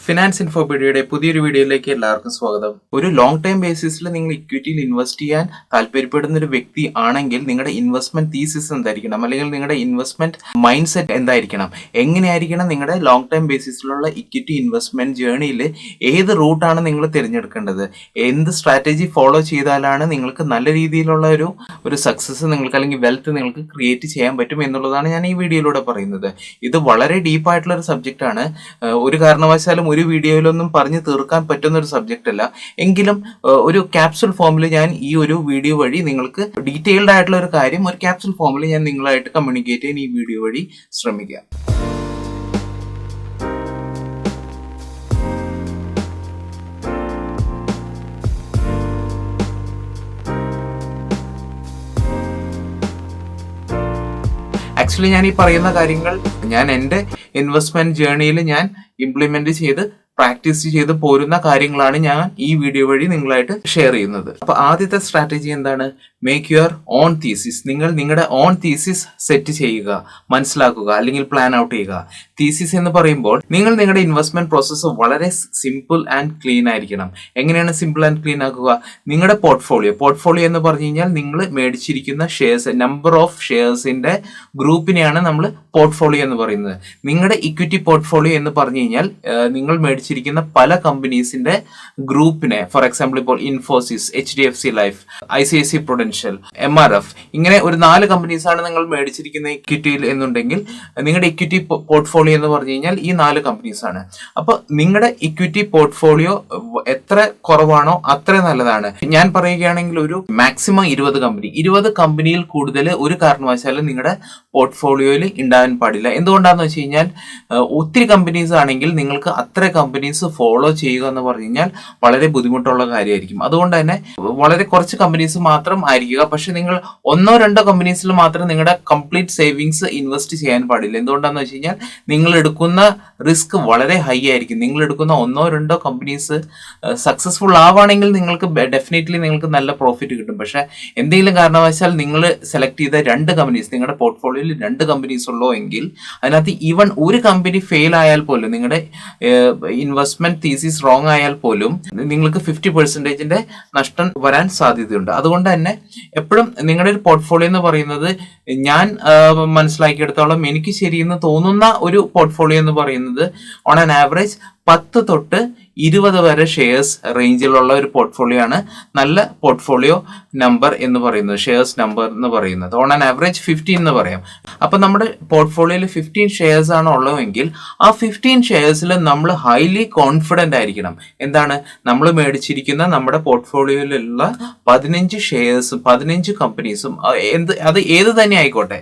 Finance ഇൻഫോപീഡിയയുടെ പുതിയൊരു വീഡിയോയിലേക്ക് എല്ലാവർക്കും സ്വാഗതം. ഒരു ലോങ് ടൈം ബേസിസിൽ നിങ്ങൾ ഇക്വിറ്റിയിൽ ഇൻവെസ്റ്റ് ചെയ്യാൻ താല്പര്യപ്പെടുന്ന ഒരു വ്യക്തി ആണെങ്കിൽ നിങ്ങളുടെ ഇൻവെസ്റ്റ്മെന്റ് തീസിസ് എന്തായിരിക്കണം, അല്ലെങ്കിൽ നിങ്ങളുടെ ഇൻവെസ്റ്റ്മെന്റ് മൈൻഡ് സെറ്റ് എന്തായിരിക്കണം, എങ്ങനെയായിരിക്കണം നിങ്ങളുടെ ലോങ് ടൈം ബേസിസിലുള്ള ഇക്വിറ്റി ഇൻവെസ്റ്റ്മെന്റ് ജേണിയിൽ ഏത് റൂട്ടാണ് നിങ്ങൾ തിരഞ്ഞെടുക്കേണ്ടത്, എന്ത് സ്ട്രാറ്റജി ഫോളോ ചെയ്താലാണ് നിങ്ങൾക്ക് നല്ല രീതിയിലുള്ള ഒരു സക്സസ് നിങ്ങൾക്ക് അല്ലെങ്കിൽ വെൽത്ത് നിങ്ങൾക്ക് ക്രിയേറ്റ് ചെയ്യാൻ പറ്റും എന്നുള്ളതാണ് ഞാൻ ഈ വീഡിയോയിലൂടെ പറയുന്നത്. ഇത് വളരെ ഡീപ്പായിട്ടുള്ള ഒരു സബ്ജക്റ്റ് ആണ്. ഒരു കാരണവശാലും ഒരു വീഡിയോയിലൊന്നും പറഞ്ഞു തീർക്കാൻ പറ്റുന്ന ഒരു സബ്ജക്റ്റ് അല്ല. എങ്കിലും ഒരു ക്യാപ്സുൽ ഫോമിൽ ഞാൻ ഈ ഒരു വീഡിയോ വഴി നിങ്ങൾക്ക് ഡീറ്റെയിൽഡ് ആയിട്ടുള്ള ഒരു കാര്യം ഒരു ക്യാപ്സുൽ ഫോമിൽ ഞാൻ നിങ്ങളായിട്ട് കമ്മ്യൂണിക്കേറ്റ് ചെയ്യാൻ ഈ വീഡിയോ വഴി ശ്രമിക്കാം. ആക്ച്വലി ഞാൻ ഈ പറയുന്ന കാര്യങ്ങൾ ഞാൻ എൻ്റെ ഇൻവെസ്റ്റ്മെന്റ് ജേർണിയിൽ ഞാൻ ഇംപ്ലിമെന്റ് ചെയ്ത് പ്രാക്ടീസ് ചെയ്ത് പോരുന്ന കാര്യങ്ങളാണ് ഞാൻ ഈ വീഡിയോ വഴി നിങ്ങളായിട്ട് ഷെയർ ചെയ്യുന്നത്. അപ്പൊ ആദ്യത്തെ സ്ട്രാറ്റജി എന്താണ്? Make your own thesis. നിങ്ങൾ നിങ്ങളുടെ ഓൺ തീസിസ് സെറ്റ് ചെയ്യുക, മനസ്സിലാക്കുക, അല്ലെങ്കിൽ പ്ലാൻ ഔട്ട് ചെയ്യുക. തീസിസ് എന്ന് പറയുമ്പോൾ നിങ്ങൾ നിങ്ങളുടെ ഇൻവെസ്റ്റ്മെന്റ് പ്രോസസ്സ് വളരെ സിമ്പിൾ ആൻഡ് ക്ലീൻ ആയിരിക്കണം. എങ്ങനെയാണ് സിമ്പിൾ ആൻഡ് ക്ലീൻ ആക്കുക? നിങ്ങളുടെ പോർട്ട്ഫോളിയോ എന്ന് പറഞ്ഞു കഴിഞ്ഞാൽ നിങ്ങൾ മേടിച്ചിരിക്കുന്ന ഷെയർസ്, നമ്പർ ഓഫ് ഷെയർസിന്റെ ഗ്രൂപ്പിനെയാണ് നമ്മൾ പോർട്ട്ഫോളിയോ എന്ന് പറയുന്നത്. നിങ്ങളുടെ ഇക്വിറ്റി പോർട്ട്ഫോളിയോ എന്ന് പറഞ്ഞു കഴിഞ്ഞാൽ നിങ്ങൾ മേടിച്ചിരിക്കുന്ന പല കമ്പനീസിന്റെ ഗ്രൂപ്പിനെ, ഫോർ എക്സാമ്പിൾ ഇപ്പോൾ Infosys, HDFC life, ICICI Prudential, MRF, ഇങ്ങനെ ഒരു 4 കമ്പനീസാണ് നിങ്ങൾ മേടിച്ചിരിക്കുന്ന ഇക്വിറ്റിയിൽ എന്നുണ്ടെങ്കിൽ നിങ്ങളുടെ ഇക്വിറ്റി പോർട്ട്ഫോളിയോ എന്ന് പറഞ്ഞു കഴിഞ്ഞാൽ ഈ 4 കമ്പനീസാണ്. അപ്പൊ നിങ്ങളുടെ ഇക്വിറ്റി പോർട്ട്ഫോളിയോ എത്ര കുറവാണോ അത്ര നല്ലതാണ്. ഞാൻ പറയുകയാണെങ്കിൽ ഒരു മാക്സിമം 20 കമ്പനിയിൽ കൂടുതൽ ഒരു കാരണവശാലും നിങ്ങളുടെ പോർട്ട്ഫോളിയോയിൽ ഉണ്ടാകാൻ പാടില്ല. എന്തുകൊണ്ടാന്ന് വെച്ച് കഴിഞ്ഞാൽ ഒത്തിരി കമ്പനീസ് ആണെങ്കിൽ നിങ്ങൾക്ക് അത്ര കമ്പനീസ് ഫോളോ ചെയ്യുക എന്ന് പറഞ്ഞു കഴിഞ്ഞാൽ വളരെ ബുദ്ധിമുട്ടുള്ള കാര്യമായിരിക്കും. അതുകൊണ്ട് തന്നെ വളരെ കുറച്ച് കമ്പനീസ് മാത്രം ആയിരിക്കുക. പക്ഷെ നിങ്ങൾ 1-2 കമ്പനീസിൽ മാത്രം നിങ്ങളുടെ കംപ്ലീറ്റ് സേവിങ്സ് ഇൻവെസ്റ്റ് ചെയ്യാൻ പാടില്ല. എന്തുകൊണ്ടാന്ന് വെച്ച് കഴിഞ്ഞാൽ നിങ്ങൾ എടുക്കുന്ന റിസ്ക് വളരെ ഹൈ ആയിരിക്കും. നിങ്ങൾ എടുക്കുന്ന 1-2 കമ്പനീസ് സക്സസ്ഫുൾ ആവുകയാണെങ്കിൽ നിങ്ങൾക്ക് ഡെഫിനറ്റ്ലി നിങ്ങൾക്ക് നല്ല പ്രോഫിറ്റ് കിട്ടും. പക്ഷെ എന്തെങ്കിലും കാരണവശാൽ നിങ്ങൾ സെലക്ട് ചെയ്ത 2 കമ്പനീസ്, നിങ്ങളുടെ പോർട്ട്ഫോളിയോയിൽ 2 കമ്പനീസ് ഉള്ളോ എങ്കിൽ അതിനകത്ത് ഈവൻ ഒരു കമ്പനി ഫെയിൽ ആയാൽ പോലും, നിങ്ങളുടെ ഇൻവെസ്റ്റ്മെന്റ് തീസിസ് റോങ് ആയാൽ പോലും നിങ്ങൾക്ക് 50% നഷ്ടം വരാൻ സാധ്യതയുണ്ട്. അതുകൊണ്ട് തന്നെ എപ്പോഴും നിങ്ങളുടെ ഒരു പോർട്ട്ഫോളിയോ എന്ന് പറയുന്നത്, ഞാൻ മനസ്സിലാക്കിയെടുത്തോളം എനിക്ക് ശരിയെന്ന് തോന്നുന്ന ഒരു പോർട്ട്ഫോളിയോ എന്ന് പറയുന്നത് ഓൺ ആൻ ആവറേജ് 10 തൊട്ട് 20 വരെ ഷെയർസ് റേഞ്ചിലുള്ള ഒരു പോർട്ട്ഫോളിയോ ആണ് നല്ല പോർട്ട്ഫോളിയോ നമ്പർ എന്ന് പറയുന്നത്, ഷെയർസ് നമ്പർ എന്ന് പറയുന്നത്. ഓൺ ആൻ ആവറേജ് 15 എന്ന് പറയാം. അപ്പൊ നമ്മുടെ പോർട്ട്ഫോളിയോയിൽ 15 ഷെയർസ് ആണ് ഉള്ളതെങ്കിൽ ആ 15 ഷെയർസിൽ നമ്മൾ ഹൈലി കോൺഫിഡന്റ് ആയിരിക്കണം. എന്താണ്? നമ്മൾ മേടിച്ചിരിക്കുന്ന നമ്മുടെ പോർട്ട്ഫോളിയോയിലുള്ള 15 ഷെയർസും 15 കമ്പനീസും, അത് ഏത് തന്നെ ആയിക്കോട്ടെ,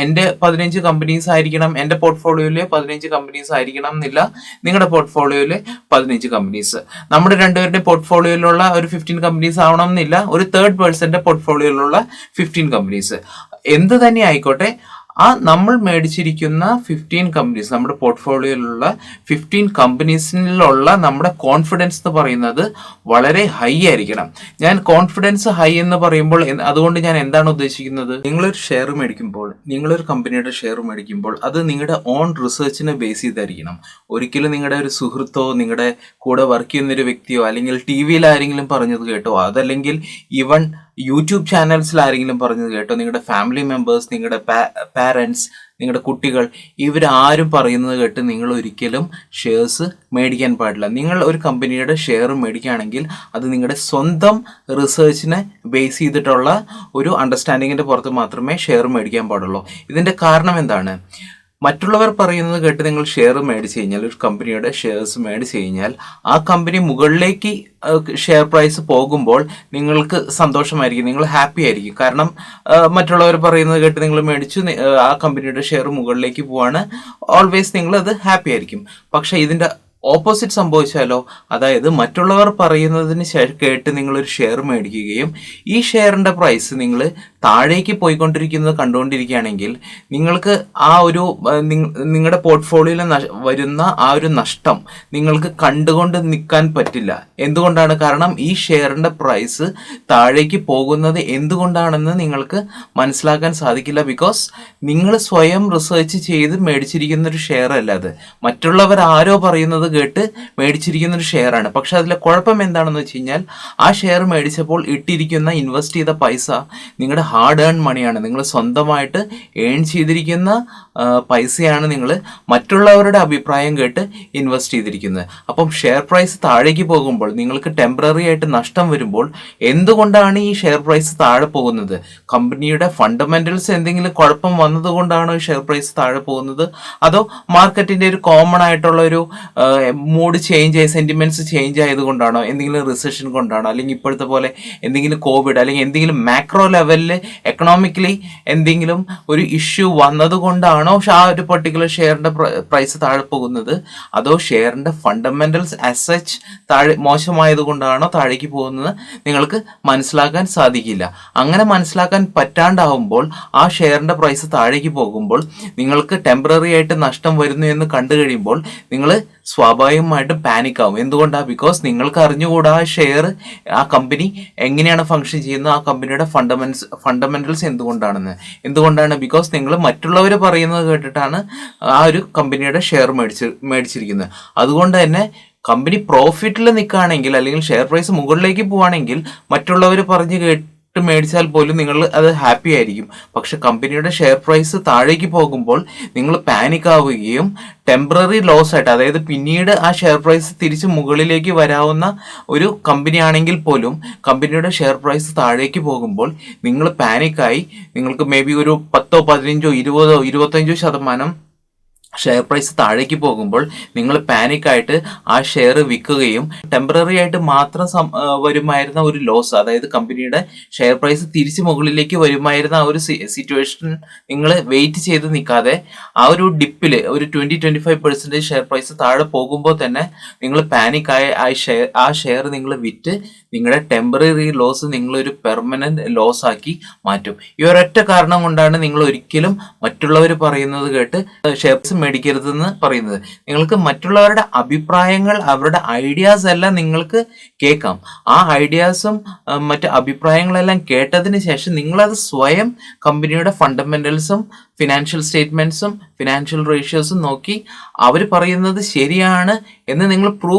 എൻ്റെ 15 കമ്പനീസ് ആയിരിക്കണം, എൻ്റെ പോർട്ട്ഫോളിയോയിലെ 15 കമ്പനീസ് ആയിരിക്കണം എന്നില്ല, നിങ്ങളുടെ പോർട്ട്ഫോളിയോയിലെ 15 കമ്പനീസ്. നമ്മുടെ രണ്ടുപേരുടെ പോർട്ട്ഫോളിയോയിലുള്ള ഒരു 15 കമ്പനീസ് ആവണം എന്നില്ല, ഒരു തേർഡ് പേഴ്സന്റെ പോർട്ട്ഫോളിയോയിലുള്ള 15 കമ്പനീസ്. എന്ത് തന്നെ ആയിക്കോട്ടെ, ആ നമ്മൾ മേടിച്ചിരിക്കുന്ന 15 കമ്പനീസ്, നമ്മുടെ പോർട്ട്ഫോളിയോയിലുള്ള 15 കമ്പനീസിലുള്ള നമ്മുടെ കോൺഫിഡൻസ് എന്ന് പറയുന്നത് വളരെ ഹൈ ആയിരിക്കണം. ഞാൻ കോൺഫിഡൻസ് ഹൈ എന്ന് പറയുമ്പോൾ അതുകൊണ്ട് ഞാൻ എന്താണ് ഉദ്ദേശിക്കുന്നത്? നിങ്ങളൊരു ഷെയർ മേടിക്കുമ്പോൾ, നിങ്ങളൊരു കമ്പനിയുടെ ഷെയർ മേടിക്കുമ്പോൾ അത് നിങ്ങളുടെ ഓൺ റിസർച്ചിനെ ബേസ് ചെയ്തായിരിക്കണം. ഒരിക്കലും നിങ്ങളുടെ ഒരു സുഹൃത്തോ നിങ്ങളുടെ കൂടെ വർക്ക് ചെയ്യുന്നൊരു വ്യക്തിയോ അല്ലെങ്കിൽ TV-യിൽ ആരെങ്കിലും പറഞ്ഞത് കേട്ടോ, അതല്ലെങ്കിൽ ഈവൻ യൂട്യൂബ് ചാനൽസിൽ ആരെങ്കിലും പറഞ്ഞത് കേട്ടോ, നിങ്ങളുടെ ഫാമിലി മെമ്പേഴ്സ്, നിങ്ങളുടെ പാരൻസ്, നിങ്ങളുടെ കുട്ടികൾ, ഇവരാരും പറയുന്നത് കേട്ട് നിങ്ങൾ ഒരിക്കലും ഷെയർസ് മേടിക്കാൻ പാടില്ല. നിങ്ങൾ ഒരു കമ്പനിയുടെ ഷെയർ മേടിക്കുകയാണെങ്കിൽ അത് നിങ്ങളുടെ സ്വന്തം റിസർച്ചിനെ ബേസ് ചെയ്തിട്ടുള്ള ഒരു അണ്ടർസ്റ്റാൻഡിങ്ങിൻ്റെ പുറത്ത് മാത്രമേ ഷെയർ മേടിക്കാൻ പാടുള്ളൂ. ഇതിൻ്റെ കാരണം എന്താണ്? മറ്റുള്ളവർ പറയുന്നത് കേട്ട് നിങ്ങൾ ഷെയർ മേടിച്ച് കഴിഞ്ഞാൽ, ഒരു കമ്പനിയുടെ ഷെയർസ് മേടിച്ച് കഴിഞ്ഞാൽ ആ കമ്പനി മുകളിലേക്ക് ഷെയർ പ്രൈസ് പോകുമ്പോൾ നിങ്ങൾക്ക് സന്തോഷമായിരിക്കും, നിങ്ങൾ ഹാപ്പി ആയിരിക്കും. കാരണം മറ്റുള്ളവർ പറയുന്നത് കേട്ട് നിങ്ങൾ മേടിച്ചു, ആ കമ്പനിയുടെ ഷെയർ മുകളിലേക്ക് പോവാണ്, ഓൾവേസ് നിങ്ങൾ അത് ഹാപ്പി ആയിരിക്കും. പക്ഷെ ഇതിൻ്റെ ഓപ്പോസിറ്റ് സംഭവിച്ചാലോ, അതായത് മറ്റുള്ളവർ പറയുന്നതിന് കേട്ട് നിങ്ങളൊരു ഷെയർ മേടിക്കുകയും ഈ ഷെയറിൻ്റെ പ്രൈസ് നിങ്ങൾ താഴേക്ക് പോയിക്കൊണ്ടിരിക്കുന്നത് കണ്ടുകൊണ്ടിരിക്കുകയാണെങ്കിൽ നിങ്ങൾക്ക് ആ ഒരു നിങ്ങളുടെ പോർട്ട്ഫോളിയോയിൽ വരുന്ന ആ ഒരു നഷ്ടം നിങ്ങൾക്ക് കണ്ടുകൊണ്ട് നിൽക്കാൻ പറ്റില്ല. എന്തുകൊണ്ടാണ്? കാരണം ഈ ഷെയറിന്റെ പ്രൈസ് താഴേക്ക് പോകുന്നത് എന്തുകൊണ്ടാണെന്ന് നിങ്ങൾക്ക് മനസ്സിലാക്കാൻ സാധിക്കില്ല. ബിക്കോസ് നിങ്ങൾ സ്വയം റിസർച്ച് ചെയ്ത് മേടിച്ചിരിക്കുന്ന ഒരു ഷെയർ അല്ല അത്. മറ്റുള്ളവർ ആരോ പറയുന്നത് കേട്ട് മേടിച്ചിരിക്കുന്ന ഒരു ഷെയർ ആണ്. പക്ഷെ അതിലെ കുഴപ്പം എന്താണെന്ന് വെച്ച് കഴിഞ്ഞാൽ ആ ഷെയർ മേടിച്ചപ്പോൾ ഇൻവെസ്റ്റ് ചെയ്ത പൈസ നിങ്ങളുടെ ഹാർഡ് ഏൺ മണിയാണ്. നിങ്ങൾ സ്വന്തമായിട്ട് ഏൺ ചെയ്തിരിക്കുന്ന പൈസയാണ് നിങ്ങൾ മറ്റുള്ളവരുടെ അഭിപ്രായം കേട്ട് ഇൻവെസ്റ്റ് ചെയ്തിരിക്കുന്നത്. അപ്പം ഷെയർ പ്രൈസ് താഴേക്ക് പോകുമ്പോൾ നിങ്ങൾക്ക് ടെമ്പററി ആയിട്ട് നഷ്ടം വരുമ്പോൾ എന്തുകൊണ്ടാണ് ഈ ഷെയർ പ്രൈസ് താഴെ പോകുന്നത്? കമ്പനിയുടെ ഫണ്ടമെന്റൽസ് എന്തെങ്കിലും കുഴപ്പം വന്നതുകൊണ്ടാണോ ഈ ഷെയർ പ്രൈസ് താഴെ പോകുന്നത്? അതോ മാർക്കറ്റിന്റെ ഒരു കോമൺ ആയിട്ടുള്ള ഒരു മൂഡ് ചേഞ്ച് ആയി, സെന്റിമെന്റ്സ് ചേഞ്ച് ആയതുകൊണ്ടാണോ? എന്തെങ്കിലും റിസഷൻ കൊണ്ടാണോ? അല്ലെങ്കിൽ ഇപ്പോഴത്തെ പോലെ എന്തെങ്കിലും കോവിഡ് അല്ലെങ്കിൽ എന്തെങ്കിലും മാക്രോ ലെവലിൽ എക്കണോമിക്കലി എന്തെങ്കിലും ഒരു ഇഷ്യൂ വന്നതുകൊണ്ടാണോ ആ ഒരു പെർട്ടിക്കുലർ ഷെയറിന്റെ പ്രൈസ് താഴെ പോകുന്നത്? അതോ ഷെയറിന്റെ ഫണ്ടമെന്റൽസ് ആസ് സച്ച് മോശമായത് കൊണ്ടാണോ താഴേക്ക് പോകുന്നത്? നിങ്ങൾക്ക് മനസ്സിലാക്കാൻ സാധിക്കില്ല. അങ്ങനെ മനസ്സിലാക്കാൻ പറ്റാണ്ടാവുമ്പോൾ ആ ഷെയറിന്റെ പ്രൈസ് താഴേക്ക് പോകുമ്പോൾ നിങ്ങൾക്ക് ടെമ്പററി ആയിട്ട് നഷ്ടം വരുന്നു എന്ന് കണ്ടു കഴിയുമ്പോൾ നിങ്ങൾ സ്വാഭാവികമായിട്ടും പാനിക് ആവും. എന്തുകൊണ്ടാണ്? ബിക്കോസ് നിങ്ങൾക്ക് അറിഞ്ഞുകൂടാ ആ ഷെയർ, ആ കമ്പനി എങ്ങനെയാണ് ഫംഗ്ഷൻ ചെയ്യുന്നത്, ആ കമ്പനിയുടെ ഫണ്ടമെന്റൽസ് എന്തുകൊണ്ടാണ്? ബിക്കോസ് നിങ്ങൾ മറ്റുള്ളവർ പറയുന്നത് കേട്ടിട്ടാണ് ആ ഒരു കമ്പനിയുടെ ഷെയർ മേടിച്ചിരിക്കുന്നത്. അതുകൊണ്ട് തന്നെ കമ്പനി പ്രോഫിറ്റിൽ നിൽക്കുകയാണെങ്കിൽ അല്ലെങ്കിൽ ഷെയർ പ്രൈസ് മുകളിലേക്ക് പോവുകയാണെങ്കിൽ മറ്റുള്ളവർ പറഞ്ഞു കേട്ട് മേടിച്ചാൽ പോലും നിങ്ങൾ അത് ഹാപ്പി ആയിരിക്കും. പക്ഷെ കമ്പനിയുടെ ഷെയർ പ്രൈസ് താഴേക്ക് പോകുമ്പോൾ നിങ്ങൾ പാനിക് ആവുകയും ടെമ്പററി ലോസ് ആയിട്ട്, അതായത് പിന്നീട് ആ ഷെയർ പ്രൈസ് തിരിച്ച് മുകളിലേക്ക് വരാവുന്ന ഒരു കമ്പനി ആണെങ്കിൽ പോലും കമ്പനിയുടെ ഷെയർ പ്രൈസ് താഴേക്ക് പോകുമ്പോൾ നിങ്ങൾ പാനിക്കായി നിങ്ങൾക്ക് മേ ബി ഒരു 10, 15, 20, 25% ഷെയർ പ്രൈസ് താഴേക്ക് പോകുമ്പോൾ നിങ്ങൾ പാനിക്കായിട്ട് ആ ഷെയർ വിൽക്കുകയും ടെമ്പററി ആയിട്ട് മാത്രം വരുമായിരുന്ന ഒരു ലോസ്, അതായത് കമ്പനിയുടെ ഷെയർ പ്രൈസ് തിരിച്ച് മുകളിലേക്ക് വരുമായിരുന്ന ആ ഒരു സിറ്റുവേഷൻ നിങ്ങൾ വെയിറ്റ് ചെയ്ത് നിൽക്കാതെ ആ ഒരു ഡിപ്പിൽ ഒരു 20-25% ഷെയർ പ്രൈസ് താഴെ പോകുമ്പോൾ തന്നെ നിങ്ങൾ പാനിക്കായ ആ ഷെയർ നിങ്ങൾ വിറ്റ് നിങ്ങളുടെ ടെമ്പററി ലോസ് നിങ്ങളൊരു പെർമനന്റ് ലോസ് ആക്കി മാറ്റും. ഈ ഒരൊറ്റ കാരണം കൊണ്ടാണ് നിങ്ങൾ ഒരിക്കലും മറ്റുള്ളവർ പറയുന്നത് കേട്ട് ഷെയർസ് മേടിക്കരുതെന്ന് പറയുന്നത്. നിങ്ങൾക്ക് മറ്റുള്ളവരുടെ അഭിപ്രായങ്ങൾ, അവരുടെ ഐഡിയാസ് എല്ലാം നിങ്ങൾക്ക് കേൾക്കാം. ആ ഐഡിയാസും മറ്റ് അഭിപ്രായങ്ങളെല്ലാം കേട്ടതിന് ശേഷം നിങ്ങളത് സ്വയം കമ്പനിയുടെ ഫണ്ടമെന്റൽസും ഫിനാൻഷ്യൽ സ്റ്റേറ്റ്മെന്റ്സും ഫിനാൻഷ്യൽ റേഷ്യോസും നോക്കി അവർ പറയുന്നത് ശരിയാണ് എന്ന് നിങ്ങൾ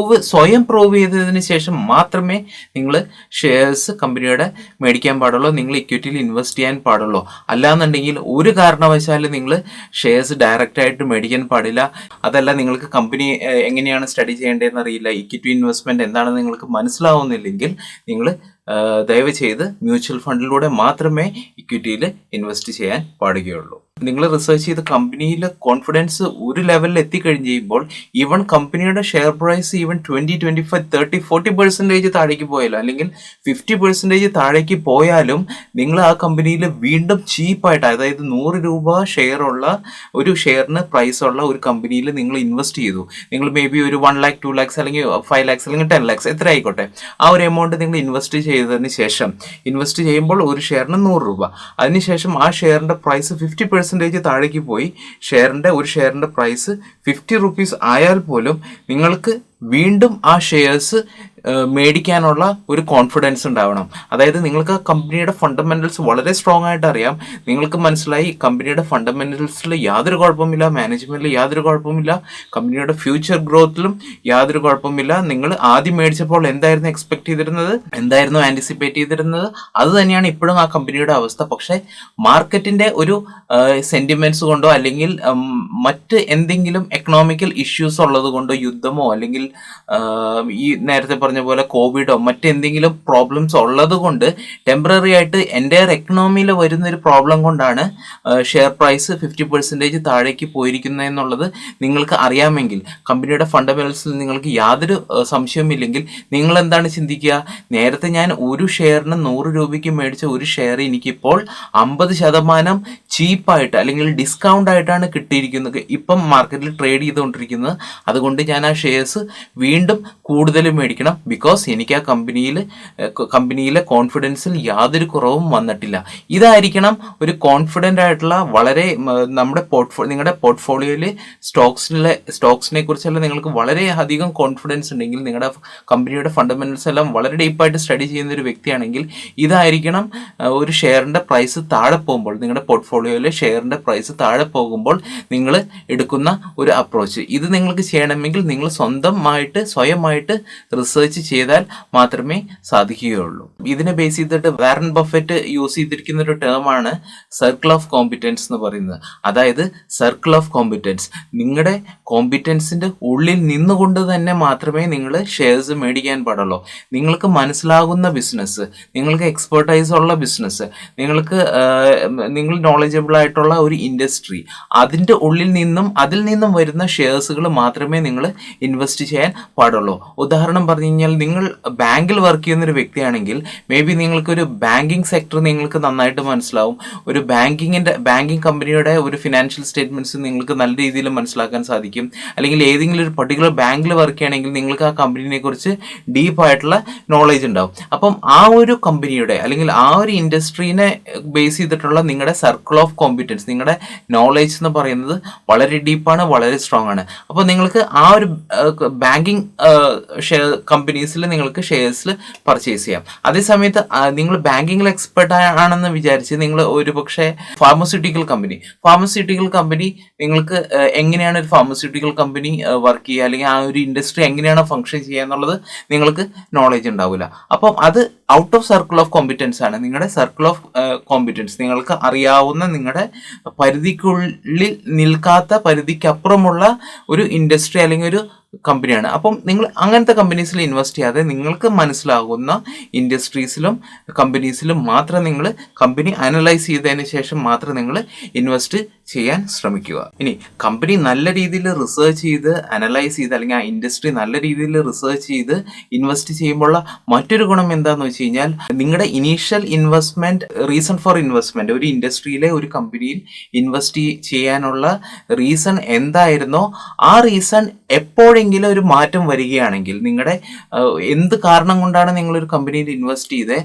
സ്വയം പ്രൂവ് ചെയ്തതിന് ശേഷം മാത്രമേ നിങ്ങൾ ഷെയർസ് കമ്പനിയുടെ മേടിക്കാൻ പാടുള്ളൂ, നിങ്ങൾ ഇക്വിറ്റിയിൽ ഇൻവെസ്റ്റ് ചെയ്യാൻ പാടുള്ളൂ. അല്ലാന്നുണ്ടെങ്കിൽ ഒരു കാരണവശാലും നിങ്ങൾ ഷെയർസ് ഡയറക്റ്റ് ആയിട്ട് മേടിക്കാൻ പാടില്ല. അതല്ല, നിങ്ങൾക്ക് കമ്പനി എങ്ങനെയാണ് സ്റ്റഡി ചെയ്യേണ്ടതെന്ന് അറിയില്ല, ഇക്വിറ്റി ഇൻവെസ്റ്റ്മെന്റ് എന്താണെന്ന് നിങ്ങൾക്ക് മനസ്സിലാവുന്നില്ലെങ്കിൽ നിങ്ങൾ ദയവ് ചെയ്ത് മ്യൂച്വൽ ഫണ്ടിലൂടെ മാത്രമേ ഇക്വിറ്റിയിൽ ഇൻവെസ്റ്റ് ചെയ്യാൻ പാടുകയുള്ളൂ. നിങ്ങൾ റിസർച്ച് ചെയ്ത കമ്പനിയിൽ കോൺഫിഡൻസ് ഒരു ലെവലിൽ എത്തിക്കഴിഞ്ഞ് കഴിയുമ്പോൾ ഈവൻ കമ്പനിയുടെ ഷെയർ പ്രൈസ് ഈവൻ 20, 25, 30, 40% താഴേക്ക് പോയാലും അല്ലെങ്കിൽ 50% താഴേക്ക് പോയാലും നിങ്ങൾ ആ കമ്പനിയിൽ വീണ്ടും ചീപ്പായിട്ട്, അതായത് 100 രൂപ ഒരു ഷെയറിന് പ്രൈസ് ഉള്ള ഒരു കമ്പനിയിൽ നിങ്ങൾ ഇൻവെസ്റ്റ് ചെയ്തു. നിങ്ങൾ മേ ബി ഒരു 1 lakh, 2 lakhs അല്ലെങ്കിൽ 5 lakhs അല്ലെങ്കിൽ 10 lakhs എത്ര ആയിക്കോട്ടെ, ആ ഒരു എമൗണ്ട് നിങ്ങൾ ഇൻവെസ്റ്റ് ചെയ്യുമ്പോൾ ഒരു ഷെയറിന് 100 രൂപ, അതിനുശേഷം ആ ഷെയറിന്റെ പ്രൈസ് 50% താഴേക്ക് പോയി ഒരു ഷെയറിന്റെ പ്രൈസ് 50 rupees ആയാൽ പോലും നിങ്ങൾക്ക് വീണ്ടും ആ ഷെയർസ് മേടിക്കാനുള്ള ഒരു കോൺഫിഡൻസ് ഉണ്ടാവണം. അതായത് നിങ്ങൾക്ക് ആ കമ്പനിയുടെ ഫണ്ടമെന്റൽസ് വളരെ സ്ട്രോങ് ആയിട്ട് അറിയാം. നിങ്ങൾക്ക് മനസ്സിലായി കമ്പനിയുടെ ഫണ്ടമെന്റൽസിൽ യാതൊരു കുഴപ്പമില്ല, മാനേജ്മെന്റിൽ യാതൊരു കുഴപ്പമില്ല, കമ്പനിയുടെ ഫ്യൂച്ചർ ഗ്രോത്തിലും യാതൊരു കുഴപ്പമില്ല. നിങ്ങൾ ആദ്യം മേടിച്ചപ്പോൾ എന്തായിരുന്നു എക്സ്പെക്ട് ചെയ്തിരുന്നത്, എന്തായിരുന്നു ആന്റിസിപ്പേറ്റ് ചെയ്തിരുന്നത്, അത് തന്നെയാണ് ഇപ്പോഴും ആ കമ്പനിയുടെ അവസ്ഥ. പക്ഷേ മാർക്കറ്റിന്റെ ഒരു സെന്റിമെന്റ്സ് കൊണ്ടോ അല്ലെങ്കിൽ മറ്റ് എന്തെങ്കിലും എക്കണോമിക്കൽ ഇഷ്യൂസ് ഉള്ളത് കൊണ്ടോ, യുദ്ധമോ അല്ലെങ്കിൽ ഈ നേരത്തെ പറഞ്ഞ പോലെ കോവിഡോ മറ്റെന്തെങ്കിലും പ്രോബ്ലംസ് ഉള്ളത് കൊണ്ട് ടെമ്പററി ആയിട്ട് എൻ്റയർ എക്കണോമിയിൽ വരുന്ന ഒരു പ്രോബ്ലം കൊണ്ടാണ് ഷെയർ പ്രൈസ് 50% താഴേക്ക് പോയിരിക്കുന്നത് എന്നുള്ളത് നിങ്ങൾക്ക് അറിയാമെങ്കിൽ, കമ്പനിയുടെ ഫണ്ടമെന്റൽസിൽ നിങ്ങൾക്ക് യാതൊരു സംശയവുമില്ലെങ്കിൽ നിങ്ങൾ എന്താണ് ചിന്തിക്കുക, നേരത്തെ ഞാൻ ഒരു ഷെയറിന് 100 രൂപയ്ക്ക് മേടിച്ച ഒരു ഷെയർ എനിക്കിപ്പോൾ 50% ചീപ്പായിട്ട് അല്ലെങ്കിൽ ഡിസ്കൗണ്ട് ആയിട്ടാണ് കിട്ടിയിരിക്കുന്നത്, ഇപ്പം മാർക്കറ്റിൽ ട്രേഡ് ചെയ്തുകൊണ്ടിരിക്കുന്നത്. അതുകൊണ്ട് ഞാൻ ആ ഷെയർസ് വീണ്ടും കൂടുതൽ മേടിക്കണം, ബിക്കോസ് എനിക്ക് ആ കമ്പനിയിലെ കോൺഫിഡൻസിൽ യാതൊരു കുറവും വന്നിട്ടില്ല. ഇതായിരിക്കണം ഒരു കോൺഫിഡൻ്റ് ആയിട്ടുള്ള വളരെ നമ്മുടെ നിങ്ങളുടെ പോർട്ട്ഫോളിയോയിൽ സ്റ്റോക്സിനെ കുറിച്ചെല്ലാം നിങ്ങൾക്ക് വളരെ അധികം കോൺഫിഡൻസ് ഉണ്ടെങ്കിൽ, നിങ്ങളുടെ കമ്പനിയുടെ ഫണ്ടമെന്റൽസ് എല്ലാം വളരെ ഡീപ്പായിട്ട് സ്റ്റഡി ചെയ്യുന്ന ഒരു വ്യക്തിയാണെങ്കിൽ, ഇതായിരിക്കണം ഒരു ഷെയറിൻ്റെ പ്രൈസ് താഴെ പോകുമ്പോൾ, നിങ്ങളുടെ പോർട്ട്ഫോളിയോയിലെ ഷെയറിൻ്റെ പ്രൈസ് താഴെ പോകുമ്പോൾ നിങ്ങൾ എടുക്കുന്ന ഒരു അപ്രോച്ച്. ഇത് നിങ്ങൾക്ക് ചെയ്യണമെങ്കിൽ നിങ്ങൾ സ്വയമായിട്ട് റിസർച്ച് ചെയ്താൽ മാത്രമേ സാധിക്കുകയുള്ളൂ. ഇതിനെ ബേസ് ചെയ്തിട്ട് വാറൻ ബഫറ്റ് യൂസ് ചെയ്തിരിക്കുന്ന ഒരു ടേമാണ് സർക്കിൾ ഓഫ് കോമ്പിറ്റൻസ് എന്ന് പറയുന്നത്. അതായത് സർക്കിൾ ഓഫ് കോമ്പിറ്റൻസ്, നിങ്ങളുടെ കോമ്പിറ്റൻസിൻ്റെ ഉള്ളിൽ നിന്നുകൊണ്ട് തന്നെ മാത്രമേ നിങ്ങൾ ഷെയർസ് മേടിക്കാൻ പാടുള്ളൂ. നിങ്ങൾക്ക് മനസ്സിലാകുന്ന ബിസിനസ്, നിങ്ങൾക്ക് എക്സ്പെർട്ടൈസ് ഉള്ള ബിസിനസ്, നിങ്ങൾ നോളജബിൾ ആയിട്ടുള്ള ഒരു ഇൻഡസ്ട്രി, അതിൽ നിന്നും വരുന്ന ഷെയർസുകൾ മാത്രമേ നിങ്ങൾ ഇൻവെസ്റ്റ് ചെയ്യാൻ പാടുള്ളൂ. ഉദാഹരണം പറഞ്ഞു കഴിഞ്ഞാൽ, നിങ്ങൾ ബാങ്കിൽ വർക്ക് ചെയ്യുന്ന ഒരു വ്യക്തിയാണെങ്കിൽ മേ ബി നിങ്ങൾക്കൊരു ബാങ്കിങ് സെക്ടർ നിങ്ങൾക്ക് നന്നായിട്ട് മനസ്സിലാവും. ഒരു ബാങ്കിങ് കമ്പനിയുടെ ഒരു ഫിനാൻഷ്യൽ സ്റ്റേറ്റ്മെന്റ്സ് നിങ്ങൾക്ക് നല്ല രീതിയിൽ മനസ്സിലാക്കാൻ സാധിക്കും. അല്ലെങ്കിൽ ഏതെങ്കിലും ഒരു പർട്ടിക്കുലർ ബാങ്കിൽ വർക്ക് ചെയ്യണമെങ്കിൽ നിങ്ങൾക്ക് ആ കമ്പനിയെ കുറിച്ച് ഡീപ്പായിട്ടുള്ള നോളേജ് ഉണ്ടാവും. അപ്പം ആ ഒരു കമ്പനിയുടെ അല്ലെങ്കിൽ ആ ഒരു ഇൻഡസ്ട്രീനെ ബേസ് ചെയ്തിട്ടുള്ള നിങ്ങളുടെ സർക്കിൾ ഓഫ് കോമ്പിറ്റൻസ്, നിങ്ങളുടെ നോളേജ് എന്ന് പറയുന്നത് വളരെ ഡീപ്പാണ്, വളരെ സ്ട്രോങ് ആണ്. അപ്പോൾ നിങ്ങൾക്ക് ആ ഒരു ബാങ്കിങ് കമ്പനീസിൽ നിങ്ങൾക്ക് ഷെയർസിൽ പർച്ചേസ് ചെയ്യാം. അതേസമയത്ത് നിങ്ങൾ ബാങ്കിങ്ങിൽ എക്സ്പെർട്ട് ആണെന്ന് വിചാരിച്ച് നിങ്ങൾ ഒരു പക്ഷേ ഫാർമസ്യൂട്ടിക്കൽ കമ്പനി നിങ്ങൾക്ക് എങ്ങനെയാണ് ഒരു ഫാർമസ്യൂട്ടിക്കൽ കമ്പനി വർക്ക് ചെയ്യുക, അല്ലെങ്കിൽ ആ ഒരു ഇൻഡസ്ട്രി എങ്ങനെയാണ് ഫംഗ്ഷൻ ചെയ്യുക എന്നുള്ളത് നിങ്ങൾക്ക് നോളേജ് ഉണ്ടാവില്ല. അപ്പം അത് out of circle of competence ആണ്. നിങ്ങളുടെ സർക്കിൾ ഓഫ് കോമ്പിറ്റൻസ്, നിങ്ങൾക്ക് അറിയാവുന്ന, നിങ്ങളുടെ പരിധിക്കുള്ളിൽ നിൽക്കാത്ത, പരിധിക്കപ്പുറമുള്ള ഒരു ഇൻഡസ്ട്രി അല്ലെങ്കിൽ ഒരു കമ്പനിയാണ്. അപ്പം നിങ്ങൾ അങ്ങനത്തെ കമ്പനീസിൽ ഇൻവെസ്റ്റ് ചെയ്യാതെ നിങ്ങൾക്ക് മനസ്സിലാകുന്ന ഇൻഡസ്ട്രീസിലും കമ്പനീസിലും മാത്രം നിങ്ങൾ കമ്പനി അനലൈസ് ചെയ്തതിന് ശേഷം മാത്രം നിങ്ങൾ ഇൻവെസ്റ്റ് ചെയ്യാൻ ശ്രമിക്കുക. ഇനി കമ്പനി നല്ല രീതിയിൽ റിസർച്ച് ചെയ്ത് അനലൈസ് ചെയ്ത്, അല്ലെങ്കിൽ ആ ഇൻഡസ്ട്രി നല്ല രീതിയിൽ റിസർച്ച് ചെയ്ത് ഇൻവെസ്റ്റ് ചെയ്യുമ്പോൾ മറ്റൊരു ഗുണം എന്താണെന്ന് വെച്ച് കഴിഞ്ഞാൽ, നിങ്ങളുടെ initial investment, reason for investment, ഒരു ഇൻഡസ്ട്രിയിലെ ഒരു കമ്പനിയിൽ ഇൻവെസ്റ്റ് ചെയ്യാനുള്ള റീസൺ എന്തായിരുന്നോ ആ റീസൺ എപ്പോഴെങ്കിലും ഒരു മാറ്റം വരികയാണെങ്കിൽ, നിങ്ങളുടെ എന്ത് കാരണം കൊണ്ടാണ് നിങ്ങളൊരു കമ്പനിയിൽ ഇൻവെസ്റ്റ് ചെയ്തത്,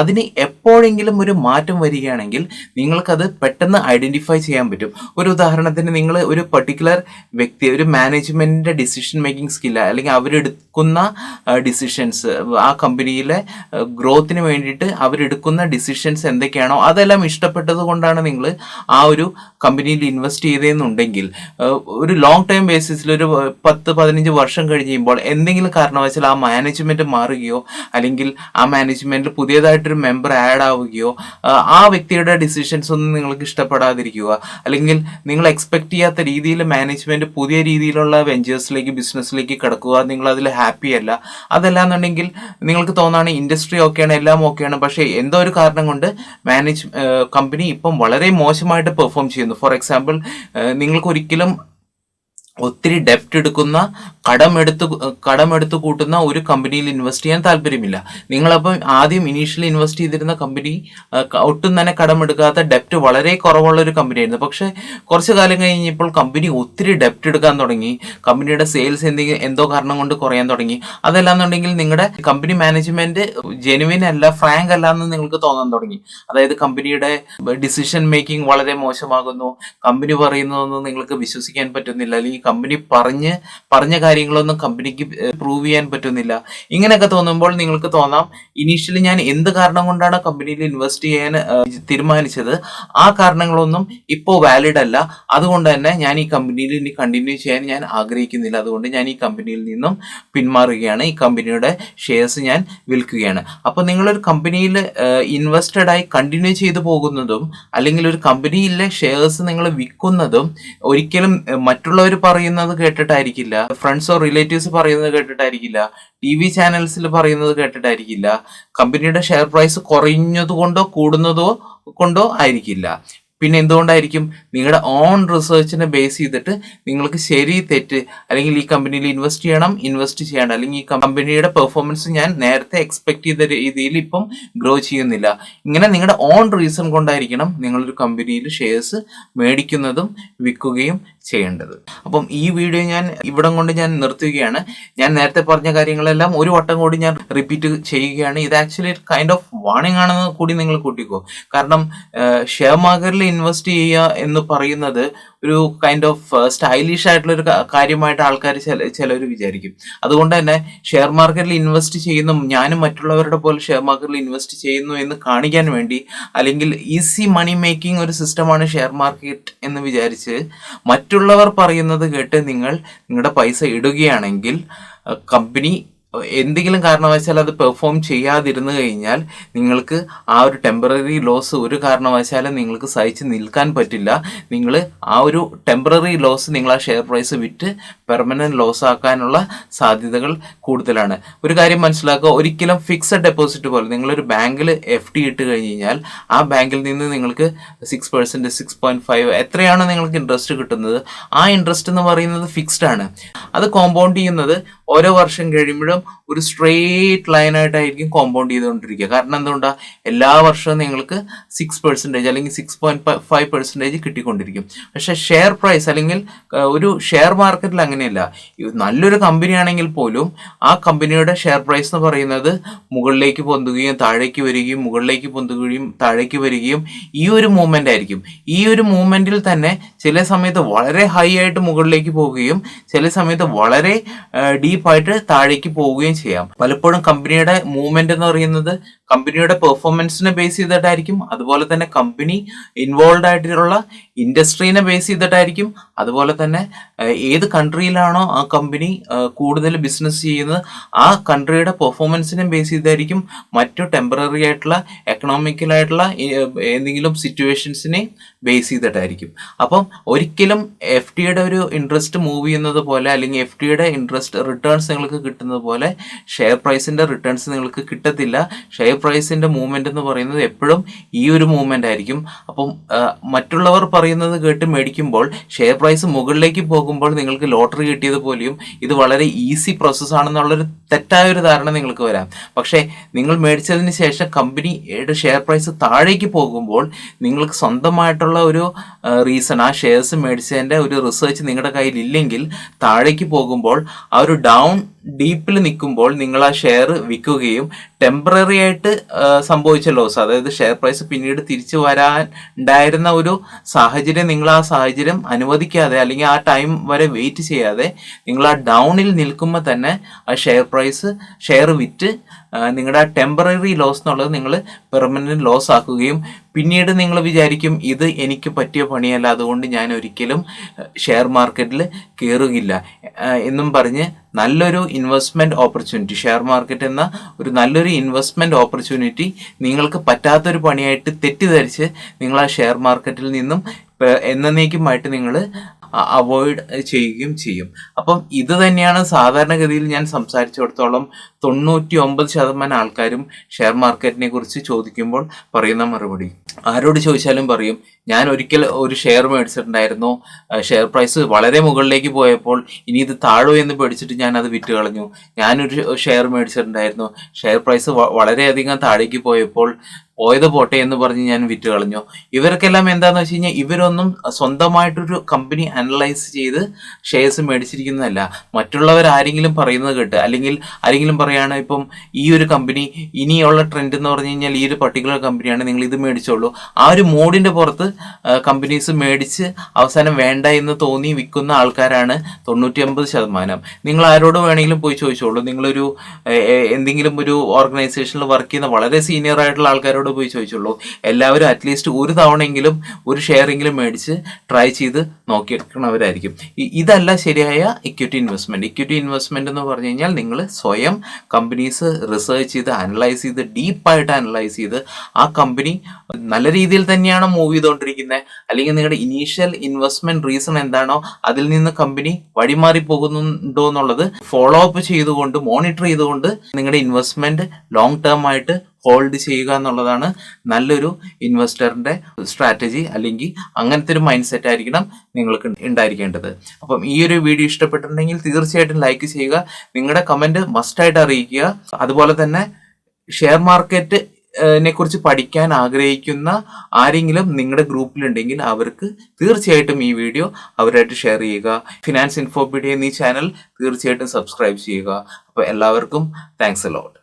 അതിന് എപ്പോഴെങ്കിലും ഒരു മാറ്റം വരികയാണെങ്കിൽ നിങ്ങൾക്കത് പെട്ടെന്ന് ഐഡന്റിഫൈ ചെയ്യാൻ പറ്റും. ഒരു ഉദാഹരണത്തിന്, നിങ്ങൾ ഒരു പർട്ടിക്കുലർ വ്യക്തി, ഒരു മാനേജ്മെന്റിന്റെ ഡിസിഷൻ മേക്കിംഗ് സ്കില്ല്, അല്ലെങ്കിൽ അവരെടുക്കുന്ന ഡിസിഷൻസ്, ആ കമ്പനിയിലെ ഗ്രോത്തിന് വേണ്ടിയിട്ട് അവരെടുക്കുന്ന ഡിസിഷൻസ് എന്തൊക്കെയാണോ അതെല്ലാം ഇഷ്ടപ്പെട്ടത് കൊണ്ടാണ് നിങ്ങൾ ആ ഒരു കമ്പനിയിൽ ഇൻവെസ്റ്റ് ചെയ്തതെന്നുണ്ടെങ്കിൽ, ഒരു ലോങ് ടൈം ബേസിസിൽ ഒരു 10-15 വർഷം കഴിയുമ്പോൾ എന്തെങ്കിലും കാരണവശാൽ ആ മാനേജ്മെന്റ് മാറുകയോ, അല്ലെങ്കിൽ ആ മാനേജ്മെന്റിൽ പുതിയതായിട്ടൊരു മെമ്പർ ആഡ് ആവുകയോ, ആ വ്യക്തിയുടെ ഡിസിഷൻസ് ഒന്നും നിങ്ങൾക്ക് ഇഷ്ടപ്പെടാതിരിക്കുക, അല്ലെങ്കിൽ നിങ്ങൾ എക്സ്പെക്ട് ചെയ്യാത്ത രീതിയിൽ മാനേജ്മെന്റ് പുതിയ രീതിയിലുള്ള വെഞ്ചേഴ്സിലേക്ക്, ബിസിനസ്സിലേക്ക് കിടക്കുക, നിങ്ങൾ അതിൽ ഹാപ്പി അല്ല, അതല്ലാന്നുണ്ടെങ്കിൽ നിങ്ങൾക്ക് തോന്നാണ് ഇൻഡസ്ട്രി ഓക്കെയാണ്, എല്ലാം ഓക്കെയാണ്, പക്ഷേ എന്തോ ഒരു കാരണം കൊണ്ട് കമ്പനി ഇപ്പം വളരെ മോശമായിട്ട് പെർഫോം ചെയ്യുന്നു. ഫോർ എക്സാമ്പിൾ, നിങ്ങൾക്ക് ഒരിക്കലും ഒത്തിരി ഡെപ്റ്റ് എടുക്കുന്ന, കടമെടുത്ത് കൂട്ടുന്ന ഒരു കമ്പനിയിൽ ഇൻവെസ്റ്റ് ചെയ്യാൻ താല്പര്യമില്ല. നിങ്ങളപ്പം ആദ്യം ഇനീഷ്യലി ഇൻവെസ്റ്റ് ചെയ്തിരുന്ന കമ്പനി ഒട്ടും തന്നെ കടമെടുക്കാത്ത, ഡെപ്റ്റ് വളരെ കുറവുള്ള ഒരു കമ്പനിയായിരുന്നു. പക്ഷെ കുറച്ച് കാലം കഴിഞ്ഞപ്പോൾ കമ്പനി ഒത്തിരി ഡെപ്റ്റ് എടുക്കാൻ തുടങ്ങി, കമ്പനിയുടെ സെയിൽസ് എന്തോ കാരണം കൊണ്ട് കുറയാൻ തുടങ്ങി. അതല്ലാന്നുണ്ടെങ്കിൽ നിങ്ങളുടെ കമ്പനി മാനേജ്മെന്റ് ജെനുവിൻ അല്ല, ഫ്രാങ്ക് അല്ല എന്ന് നിങ്ങൾക്ക് തോന്നാൻ തുടങ്ങി. അതായത് കമ്പനിയുടെ ഡിസിഷൻ മേക്കിംഗ് വളരെ മോശമാകുന്നു, കമ്പനി പറയുന്നതൊന്നും നിങ്ങൾക്ക് വിശ്വസിക്കാൻ പറ്റുന്നില്ല, അല്ലെങ്കിൽ കമ്പനി പറഞ്ഞ കാര്യങ്ങളൊന്നും കമ്പനിക്ക് പ്രൂവ് ചെയ്യാൻ പറ്റുന്നില്ല. ഇങ്ങനെയൊക്കെ തോന്നുമ്പോൾ നിങ്ങൾക്ക് തോന്നാം, ഇനീഷ്യലി ഞാൻ എന്ത് കാരണം കൊണ്ടാണ് കമ്പനിയിൽ ഇൻവെസ്റ്റ് ചെയ്യാൻ തീരുമാനിച്ചത്, ആ കാരണങ്ങളൊന്നും ഇപ്പോൾ വാലിഡ് അല്ല, അതുകൊണ്ട് തന്നെ ഞാൻ ഈ കമ്പനിയിൽ ഇനി കണ്ടിന്യൂ ചെയ്യാൻ ഞാൻ ആഗ്രഹിക്കുന്നില്ല, അതുകൊണ്ട് ഞാൻ ഈ കമ്പനിയിൽ നിന്നും പിന്മാറുകയാണ്, ഈ കമ്പനിയുടെ ഷെയർസ് ഞാൻ വിൽക്കുകയാണ്. അപ്പോൾ നിങ്ങളൊരു കമ്പനിയിൽ ഇൻവെസ്റ്റഡ് ആയി കണ്ടിന്യൂ ചെയ്തു പോകുന്നതും, അല്ലെങ്കിൽ ഒരു കമ്പനിയിലെ ഷെയർസ് നിങ്ങൾ വിൽക്കുന്നതും ഒരിക്കലും മറ്റുള്ളവർ പറയുന്നത് കേട്ടിട്ടായിരിക്കില്ല, ഫ്രണ്ട്സോ റിലേറ്റീവ്സ് പറയുന്നത് കേട്ടിട്ടായിരിക്കില്ല, TV ചാനൽസിൽ പറയുന്നത് കേട്ടിട്ടായിരിക്കില്ല, കമ്പനിയുടെ ഷെയർ പ്രൈസ് കുറഞ്ഞതുകൊണ്ടോ കൂടുന്നതോ കൊണ്ടോ ആയിരിക്കില്ല. പിന്നെ എന്തുകൊണ്ടായിരിക്കും? നിങ്ങളുടെ ഓൺ റിസർച്ചിനെ ബേസ് ചെയ്തിട്ട് നിങ്ങൾക്ക് ശരി തെറ്റ്, അല്ലെങ്കിൽ ഈ കമ്പനിയിൽ ഇൻവെസ്റ്റ് ചെയ്യണം, ഇൻവെസ്റ്റ് ചെയ്യണം, അല്ലെങ്കിൽ ഈ കമ്പനിയുടെ പെർഫോമൻസ് ഞാൻ നേരത്തെ എക്സ്പെക്ട് ചെയ്ത രീതിയിൽ ഇപ്പം ഗ്രോ ചെയ്യുന്നില്ല. ഇങ്ങനെ നിങ്ങളുടെ ഓൺ റീസൺ കൊണ്ടായിരിക്കണം നിങ്ങളൊരു കമ്പനിയിൽ ഷെയർസ് മേടിക്കുന്നതും വിൽക്കുകയും ചെയ്യേണ്ടത്. അപ്പം ഈ വീഡിയോ ഞാൻ ഇവിടം കൊണ്ട് ഞാൻ നിർത്തുകയാണ്. ഞാൻ നേരത്തെ പറഞ്ഞ കാര്യങ്ങളെല്ലാം ഒരു വട്ടം കൂടി ഞാൻ റിപ്പീറ്റ് ചെയ്യുകയാണ്. ഇത് ആക്ച്വലി കൈൻഡ് ഓഫ് വാർണിംഗ് ആണെന്ന് കൂടി നിങ്ങൾ കൂട്ടിക്കോ. കാരണം ഷെയർ മാർക്കറ്റിൽ ഇൻവെസ്റ്റ് ചെയ്യുക എന്ന് പറയുന്നത് ഒരു കൈൻഡ് ഓഫ് സ്റ്റൈലിഷ് ആയിട്ടുള്ള ഒരു കാര്യമായിട്ട് ആൾക്കാർ ചിലർ വിചാരിക്കും. അതുകൊണ്ട് തന്നെ ഷെയർ മാർക്കറ്റിൽ ഇൻവെസ്റ്റ് ചെയ്യുന്നു, ഞാനും മറ്റുള്ളവരുടെ പോലെ ഷെയർ മാർക്കറ്റിൽ ഇൻവെസ്റ്റ് ചെയ്യുന്നു എന്ന് കാണിക്കാൻ വേണ്ടി, അല്ലെങ്കിൽ ഈസി മണി മേക്കിംഗ് ഒരു സിസ്റ്റമാണ് ഷെയർ മാർക്കറ്റ് എന്ന് വിചാരിച്ച് മറ്റുള്ളവർ പറയുന്നത് കേട്ട് നിങ്ങൾ നിങ്ങളുടെ പൈസ ഇടുകയാണെങ്കിൽ കമ്പനി എന്തെങ്കിലും കാരണവശാൽ അത് പെർഫോം ചെയ്യാതിരുന്നു കഴിഞ്ഞാൽ നിങ്ങൾക്ക് ആ ഒരു ടെമ്പററി ലോസ് ഒരു കാരണവശാലും നിങ്ങൾക്ക് സഹിച്ച് നിൽക്കാൻ പറ്റില്ല. നിങ്ങൾ ആ ഒരു ടെമ്പററി ലോസ് നിങ്ങൾ ആ ഷെയർ പ്രൈസ് വിറ്റ് പെർമനന്റ് ലോസ് ആക്കാനുള്ള സാധ്യതകൾ കൂടുതലാണ്. ഒരു കാര്യം മനസ്സിലാക്കുക, ഒരിക്കലും ഫിക്സഡ് ഡെപ്പോസിറ്റ് പോലെ നിങ്ങളൊരു ബാങ്കിൽ FD ഇട്ട് കഴിഞ്ഞ് കഴിഞ്ഞാൽ ആ ബാങ്കിൽ നിന്ന് നിങ്ങൾക്ക് 6%, 6.5 എത്രയാണ് നിങ്ങൾക്ക് ഇൻട്രസ്റ്റ് കിട്ടുന്നത്, ആ ഇൻട്രസ്റ്റ് എന്ന് പറയുന്നത് ഫിക്സ്ഡ് ആണ്. അത് കോമ്പൗണ്ട് ചെയ്യുന്നത് ഓരോ വർഷം കഴിയുമ്പോഴും ഒരു സ്ട്രെയിറ്റ് ലൈനായിട്ടായിരിക്കും കോമ്പൗണ്ട് ചെയ്തുകൊണ്ടിരിക്കുക. കാരണം എന്തുകൊണ്ടാണ്? എല്ലാ വർഷവും നിങ്ങൾക്ക് 6% അല്ലെങ്കിൽ 6.5% കിട്ടിക്കൊണ്ടിരിക്കും. പക്ഷെ ഷെയർ പ്രൈസ് അല്ലെങ്കിൽ ഒരു ഷെയർ മാർക്കറ്റിൽ അങ്ങനെയല്ല. നല്ലൊരു കമ്പനി ആണെങ്കിൽ പോലും ആ കമ്പനിയുടെ ഷെയർ പ്രൈസ് എന്ന് പറയുന്നത് മുകളിലേക്ക് പൊന്തുകയും താഴേക്ക് വരികയും മുകളിലേക്ക് പൊന്തുകയും താഴേക്ക് വരികയും ഈ ഒരു മൂവ്മെന്റ് ആയിരിക്കും. ഈ ഒരു മൂവ്മെന്റിൽ തന്നെ ചില സമയത്ത് വളരെ ഹൈ ആയിട്ട് മുകളിലേക്ക് പോവുകയും ചില സമയത്ത് വളരെ ഡീപ്പായിട്ട് താഴേക്ക് പോവുകയും ചെയ്യാം. പലപ്പോഴും കമ്പനിയുടെ മൂവ്മെന്റ് എന്ന് പറയുന്നത് കമ്പനിയുടെ പെർഫോമൻസിനെ ബേസ് ചെയ്തിട്ടായിരിക്കും. അതുപോലെ തന്നെ കമ്പനി ഇൻവോൾവ് ആയിട്ടുള്ള ഇൻഡസ്ട്രീനെ ബേസ് ചെയ്തിട്ടായിരിക്കും. അതുപോലെ തന്നെ ഏത് കൺട്രിയിലാണോ ആ കമ്പനി കൂടുതൽ ബിസിനസ് ചെയ്യുന്നത് ആ കൺട്രിയുടെ പെർഫോമൻസിനെ ബേസ് ചെയ്തായിരിക്കും. മറ്റു ടെമ്പററി ആയിട്ടുള്ള എക്കണോമിക്കലായിട്ടുള്ള എന്തെങ്കിലും സിറ്റുവേഷൻസിനെ ബേസ് ചെയ്തിട്ടായിരിക്കും. അപ്പം ഒരിക്കലും FDയുടെ ഒരു ഇൻട്രസ്റ്റ് മൂവ് ചെയ്യുന്നത് പോലെ അല്ലെങ്കിൽ FDയുടെ ഇൻട്രസ്റ്റ് റിട്ടേൺസ് നിങ്ങൾക്ക് കിട്ടുന്നത് പോലെ ഷെയർ പ്രൈസിന്റെ റിട്ടേൺസ് നിങ്ങൾക്ക് കിട്ടത്തില്ല. ഷെയർ പ്രൈസിന്റെ മൂവ്മെന്റ് എന്ന് പറയുന്നത് എപ്പോഴും ഈ ഒരു മൂവ്മെന്റ് ആയിരിക്കും. അപ്പം മറ്റുള്ളവർ പറയുന്നത് കേട്ട് മേടിക്കുമ്പോൾ ഷെയർ പ്രൈസ് മുകളിലേക്ക് പോകുമ്പോൾ നിങ്ങൾക്ക് ലോട്ടറി കിട്ടിയതുപോലെയും ഇത് വളരെ ഈസി പ്രോസസ് ആണെന്നുള്ളൊരു തെറ്റായ ഒരു ധാരണ നിങ്ങൾക്ക് വരാം. പക്ഷേ നിങ്ങൾ മേടിച്ചതിന് ശേഷം കമ്പനിയുടെ ഷെയർ പ്രൈസ് താഴേക്ക് പോകുമ്പോൾ നിങ്ങൾക്ക് സ്വന്തമായിട്ടുള്ള ഒരു റീസൺ, ആ ഷെയർസ് മേടിച്ചതിൻ്റെ ഒരു റിസർച്ച് നിങ്ങളുടെ കയ്യിൽ ഇല്ലെങ്കിൽ താഴേക്ക് പോകുമ്പോൾ ആ ഒരു ഡൗൺ ഡീപ്പിൽ നിൽക്കുമ്പോൾ നിങ്ങൾ ആ ഷെയർ വിൽക്കുകയും ടെമ്പററി ആയിട്ട് സംഭവിച്ച ലോസ്, അതായത് ഷെയർ പ്രൈസ് പിന്നീട് തിരിച്ചു വരാൻ ഉണ്ടായിരുന്ന ഒരു സാഹചര്യം നിങ്ങൾ ആ സാഹചര്യം അനുവദിക്കാതെ അല്ലെങ്കിൽ ആ ടൈം വരെ വെയിറ്റ് ചെയ്യാതെ നിങ്ങൾ ആ ഡൗണിൽ നിൽക്കുമ്പോൾ തന്നെ ആ ഷെയർ വിറ്റ് നിങ്ങളുടെ ആ ടെമ്പററി ലോസ് എന്നുള്ളത് നിങ്ങൾ പെർമനന്റ് ലോസ് ആക്കുകയും പിന്നീട് നിങ്ങൾ വിചാരിക്കും ഇത് എനിക്ക് പറ്റിയ പണിയല്ല, അതുകൊണ്ട് ഞാൻ ഒരിക്കലും ഷെയർ മാർക്കറ്റിൽ കയറുകയില്ല എന്നും പറഞ്ഞ് നല്ലൊരു ഇൻവെസ്റ്റ്മെന്റ് ഓപ്പർച്യൂണിറ്റി, ഷെയർ മാർക്കറ്റ് എന്ന ഒരു നല്ലൊരു ഇൻവെസ്റ്റ്മെന്റ് ഓപ്പർച്യൂണിറ്റി നിങ്ങൾക്ക് പറ്റാത്തൊരു പണിയായിട്ട് തെറ്റിദ്ധരിച്ച് നിങ്ങൾ ആ ഷെയർ മാർക്കറ്റിൽ നിന്നും എന്നേക്കുമായിട്ട് നിങ്ങൾ അവോയ്ഡ് ചെയ്യുകയും ചെയ്യും. അപ്പം ഇത് തന്നെയാണ് സാധാരണഗതിയിൽ ഞാൻ സംസാരിച്ചിടത്തോളം 99% ആൾക്കാരും ഷെയർ മാർക്കറ്റിനെ കുറിച്ച് ചോദിക്കുമ്പോൾ പറയുന്ന മറുപടി. ആരോട് ചോദിച്ചാലും പറയും, ഞാൻ ഒരിക്കൽ ഒരു ഷെയർ മേടിച്ചിട്ടുണ്ടായിരുന്നു, ഷെയർ പ്രൈസ് വളരെ മുകളിലേക്ക് പോയപ്പോൾ ഇനി ഇത് താഴോ എന്ന് പേടിച്ചിട്ട് ഞാൻ അത് വിറ്റ് കളഞ്ഞു. ഞാനൊരു ഷെയർ മേടിച്ചിട്ടുണ്ടായിരുന്നു, ഷെയർ പ്രൈസ് വളരെയധികം താഴേക്ക് പോയപ്പോൾ പോയത് പോട്ടെ എന്ന് പറഞ്ഞ് ഞാൻ വിറ്റ് കളഞ്ഞു. ഇവർക്കെല്ലാം എന്താന്ന് വെച്ച് കഴിഞ്ഞാൽ ഇവരൊന്നും സ്വന്തമായിട്ടൊരു കമ്പനി അനലൈസ് ചെയ്ത് ഷെയർസ് മേടിച്ചിരിക്കുന്നതല്ല. മറ്റുള്ളവർ ആരെങ്കിലും പറയുന്നത് കേട്ട്, അല്ലെങ്കിൽ ആരെങ്കിലും പറയാണ് ഇപ്പം ഈ ഒരു കമ്പനി ഇനിയുള്ള ട്രെൻഡ് എന്ന് പറഞ്ഞു കഴിഞ്ഞാൽ ഈ ഒരു പർട്ടിക്കുലർ കമ്പനിയാണ്, നിങ്ങൾ ഇത് മേടിച്ചോളൂ, ആ ഒരു മോഡിന്റെ പുറത്ത് കമ്പനീസ് മേടിച്ച് അവസാനം വേണ്ട എന്ന് തോന്നി വിൽക്കുന്ന ആൾക്കാരാണ് 99%. നിങ്ങൾ ആരോട് വേണമെങ്കിലും പോയി ചോദിച്ചോളൂ. നിങ്ങളൊരു എന്തെങ്കിലും ഒരു ഓർഗനൈസേഷനിൽ വർക്ക് ചെയ്യുന്ന വളരെ സീനിയർ ആയിട്ടുള്ള ആൾക്കാരോട് പോയി ചോദിച്ചോളൂ. എല്ലാവരും അറ്റ്ലീസ്റ്റ് ഒരു തവണയെങ്കിലും ഒരു ഷെയറെങ്കിലും മേടിച്ച് ട്രൈ ചെയ്ത് നോക്കിയെടുക്കുന്നവരായിരിക്കും. ഇതല്ല ശരിയായ ഇക്വിറ്റി ഇൻവെസ്റ്റ്മെന്റ്. ഇക്വിറ്റി ഇൻവെസ്റ്റ്മെന്റ് എന്ന് പറഞ്ഞു കഴിഞ്ഞാൽ നിങ്ങൾ സ്വയം കമ്പനീസ് റിസർച്ച് ചെയ്ത് അനലൈസ് ചെയ്ത് ഡീപ്പായിട്ട് അനലൈസ് ചെയ്ത് ആ കമ്പനി നല്ല രീതിയിൽ തന്നെയാണോ മൂവ് ചെയ്തുകൊണ്ടിരിക്കുന്നത്, അല്ലെങ്കിൽ നിങ്ങളുടെ ഇനീഷ്യൽ ഇൻവെസ്റ്റ്മെന്റ് റീസൺ എന്താണോ അതിൽ നിന്ന് കമ്പനി വഴിമാറി പോകുന്നുണ്ടോ എന്നുള്ളത് ഫോളോ അപ്പ് ചെയ്തുകൊണ്ട് മോണിറ്റർ ചെയ്തുകൊണ്ട് നിങ്ങളുടെ ഇൻവെസ്റ്റ്മെന്റ് ലോങ് ടേം ആയിട്ട് ഹോൾഡ് ചെയ്യുക എന്നുള്ളതാണ് നല്ലൊരു ഇൻവെസ്റ്ററിന്റെ സ്ട്രാറ്റജി. അല്ലെങ്കിൽ അങ്ങനത്തെ ഒരു മൈൻഡ് സെറ്റ് ആയിരിക്കണം നിങ്ങൾക്ക് ഉണ്ടായിരിക്കേണ്ടത്. അപ്പം ഈ ഒരു വീഡിയോ ഇഷ്ടപ്പെട്ടിട്ടുണ്ടെങ്കിൽ തീർച്ചയായിട്ടും ലൈക്ക് ചെയ്യുക, നിങ്ങളുടെ കമന്റ് മസ്റ്റായിട്ട് അറിയിക്കുക. അതുപോലെ തന്നെ ഷെയർ മാർക്കറ്റ് കുറിച്ച് പഠിക്കാൻ ആഗ്രഹിക്കുന്ന ആരെങ്കിലും നിങ്ങളുടെ ഗ്രൂപ്പിലുണ്ടെങ്കിൽ അവർക്ക് തീർച്ചയായിട്ടും ഈ വീഡിയോ അവരായിട്ട് ഷെയർ ചെയ്യുക. ഫിനാൻസ് ഇൻഫോപീഡിയ എന്നീ ചാനൽ തീർച്ചയായിട്ടും സബ്സ്ക്രൈബ് ചെയ്യുക. അപ്പോൾ എല്ലാവർക്കും താങ്ക്സ് എ ലോട്ട്.